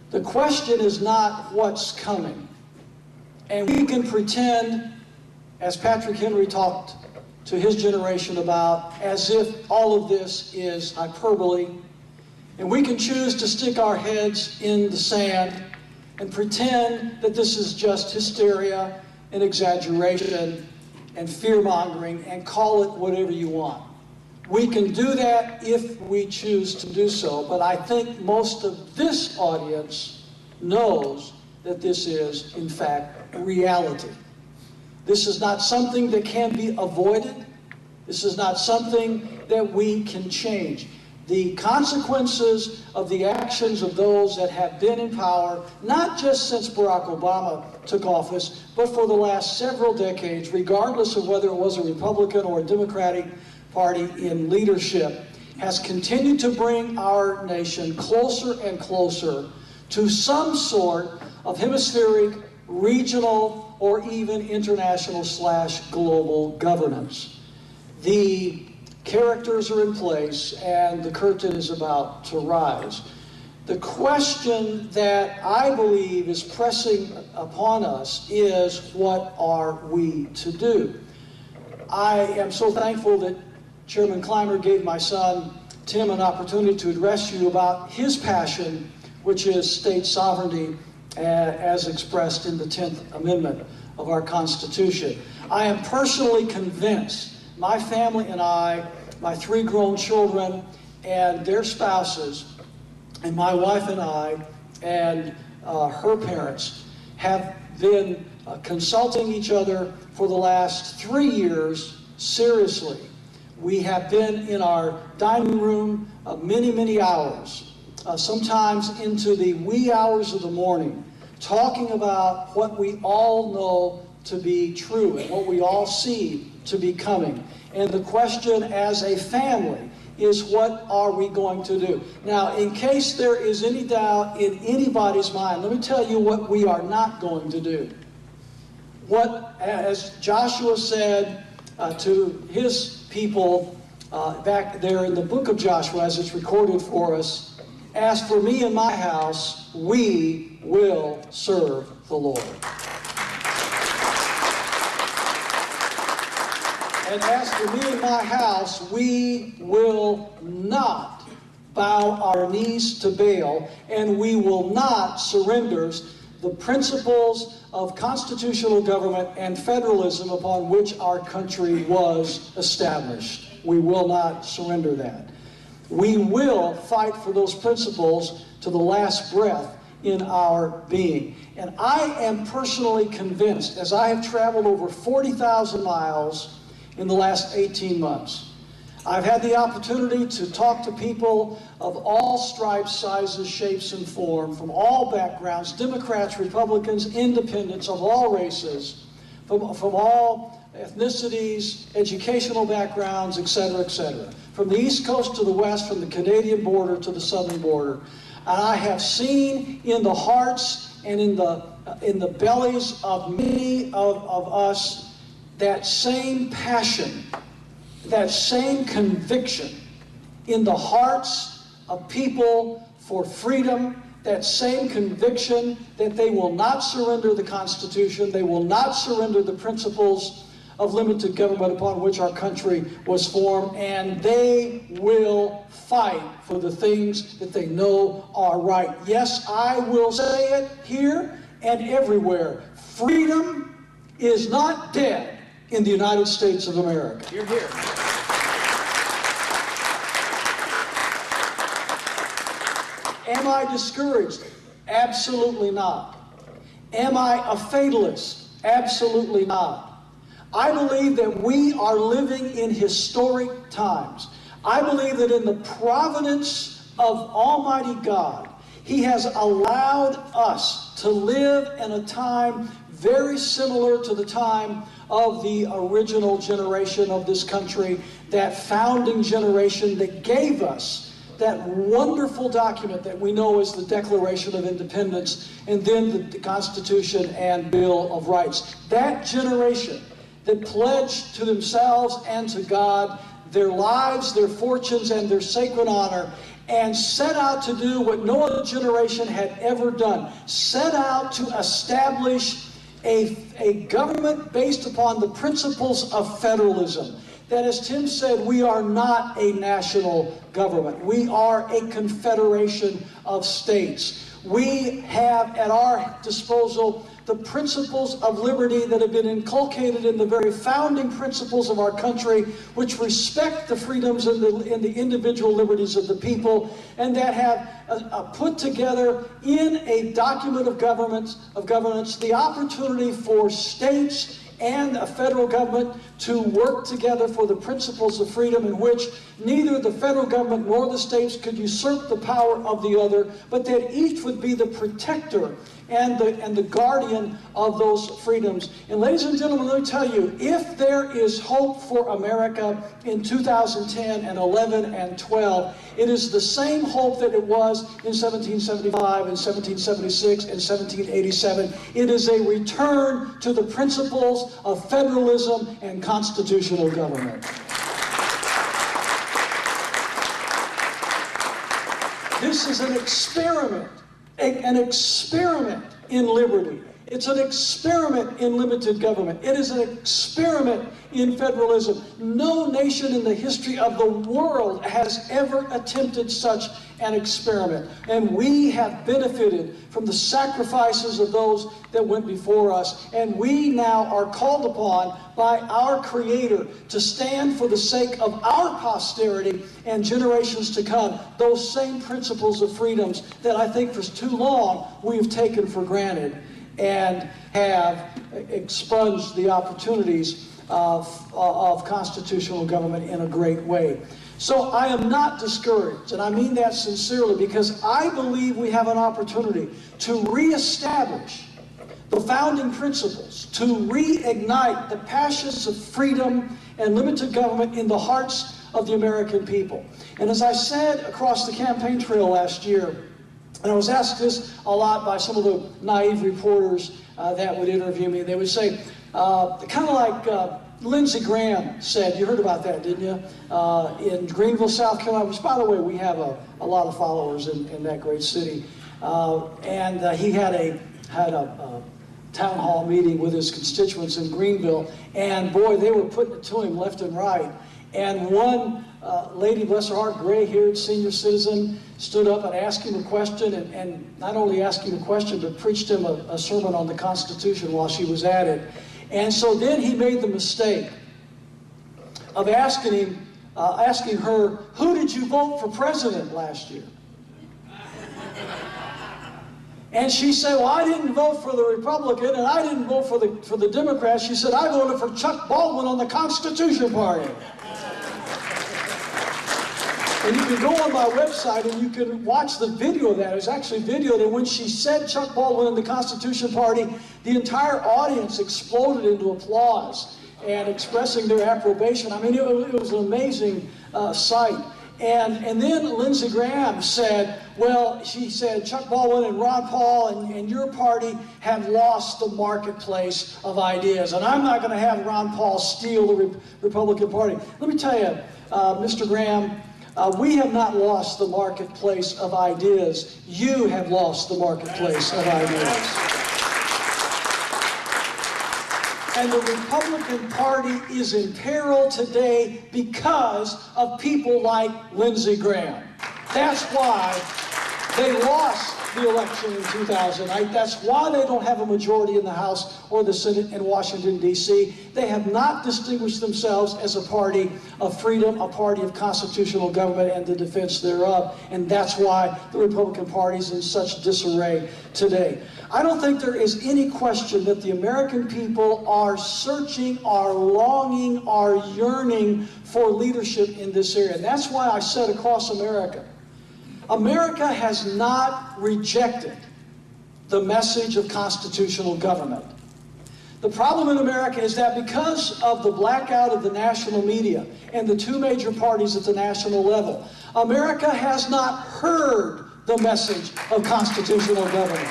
The question is not what's coming. And we can pretend, as Patrick Henry talked to his generation about, as if all of this is hyperbole. And we can choose to stick our heads in the sand and pretend that this is just hysteria and exaggeration and fear-mongering and call it whatever you want. We can do that if we choose to do so, but I think most of this audience knows that this is, in fact, reality. This is not something that can be avoided. This is not something that we can change. The consequences of the actions of those that have been in power, not just since Barack Obama took office, but for the last several decades, regardless of whether it was a Republican or a Democratic Party in leadership, has continued to bring our nation closer and closer to some sort of hemispheric, regional, or even international/global governance. The characters are in place and the curtain is about to rise. The question that I believe is pressing upon us is, what are we to do? I am so thankful that Chairman Clymer gave my son Tim an opportunity to address you about his passion, which is state sovereignty as expressed in the 10th Amendment of our Constitution. I am personally convinced, my family and I, my 3 grown children and their spouses, and my wife and I, and her parents, have been consulting each other for the last 3 years seriously. We have been in our dining room many, many hours, sometimes into the wee hours of the morning, talking about what we all know to be true and what we all see to be coming. And the question as a family is, what are we going to do? Now, in case there is any doubt in anybody's mind, let me tell you what we are not going to do. What, as Joshua said to his people back there in the book of Joshua, as it's recorded for us, as for me and my house, we will serve the Lord. And as for me and my house, we will not bow our knees to Baal, and we will not surrender the principles of constitutional government and federalism upon which our country was established. We will not surrender that. We will fight for those principles to the last breath in our being. And I am personally convinced, as I have traveled over 40,000 miles in the last 18 months, I've had the opportunity to talk to people of all stripes, sizes, shapes, and form, from all backgrounds, Democrats, Republicans, independents, of all races, from all ethnicities, educational backgrounds, etc., from the East Coast to the West, from the Canadian border to the southern border. And I have seen in the hearts and in the bellies of many of us that same passion, that same conviction in the hearts of people for freedom, that same conviction that they will not surrender the Constitution, they will not surrender the principles of limited government upon which our country was formed, and they will fight for the things that they know are right. Yes, I will say it here and everywhere. Freedom is not dead in the United States of America. You're here. Am I discouraged? Absolutely not. Am I a fatalist? Absolutely not. I believe that we are living in historic times. I believe that in the providence of Almighty God, He has allowed us to live in a time very similar to the time of the original generation of this country, that founding generation that gave us that wonderful document that we know as the Declaration of Independence, and then the Constitution and Bill of Rights. That generation that pledged to themselves and to God their lives, their fortunes, and their sacred honor, and set out to do what no other generation had ever done. Set out to establish a government based upon the principles of federalism. That, as Tim said, we are not a national government. We are a confederation of states. We have at our disposal the principles of liberty that have been inculcated in the very founding principles of our country, which respect the freedoms and the individual liberties of the people, and that have put together in a document of governance the opportunity for states and a federal government to work together for the principles of freedom, in which neither the federal government nor the states could usurp the power of the other, but that each would be the protector and the guardian of those freedoms. And ladies and gentlemen, let me tell you, if there is hope for America in 2010 and 11 and 12, it is the same hope that it was in 1775 and 1776 and 1787. It is a return to the principles of federalism and constitutional government. This is an experiment in liberty. It's an experiment in limited government. It is an experiment in federalism. No nation in the history of the world has ever attempted such an experiment. And we have benefited from the sacrifices of those that went before us. And we now are called upon by our Creator to stand for the sake of our posterity and generations to come, those same principles of freedoms that I think for too long we've taken for granted and have expunged the opportunities of constitutional government in a great way. So I am not discouraged, and I mean that sincerely, because I believe we have an opportunity to reestablish the founding principles, to reignite the passions of freedom and limited government in the hearts of the American people. And as I said across the campaign trail last year, and I was asked this a lot by some of the naive reporters that would interview me. They would say, kind of like Lindsey Graham said, you heard about that, didn't you? In Greenville, South Carolina, which, by the way, we have a lot of followers in that great city. And he had a town hall meeting with his constituents in Greenville, and boy, they were putting it to him left and right. And one lady, bless her heart, gray-haired senior citizen, stood up and asked him a question, and not only asked him a question, but preached him a sermon on the Constitution while she was at it. And so then he made the mistake of asking her, who did you vote for president last year? And she said, well, I didn't vote for the Republican, and I didn't vote for the Democrat. She said, I voted for Chuck Baldwin on the Constitution Party. And you can go on my website and you can watch the video of that. It was actually videoed, and when she said Chuck Baldwin and the Constitution Party, the entire audience exploded into applause and expressing their approbation. I mean, it was an amazing sight. And then Lindsey Graham said, well, she said, Chuck Baldwin and Ron Paul and your party have lost the marketplace of ideas. And I'm not going to have Ron Paul steal the Republican Party. Let me tell you, Mr. Graham, we have not lost the marketplace of ideas. You have lost the marketplace of ideas. And the Republican Party is in peril today because of people like Lindsey Graham. That's why they lost the election in 2008. That's why they don't have a majority in the House or the Senate in Washington, D.C. They have not distinguished themselves as a party of freedom, a party of constitutional government and the defense thereof. And that's why the Republican Party is in such disarray today. I don't think there is any question that the American people are searching, are longing, are yearning for leadership in this area. And that's why I said across America, America has not rejected the message of constitutional government. The problem in America is that because of the blackout of the national media and the two major parties at the national level, America has not heard the message of constitutional government.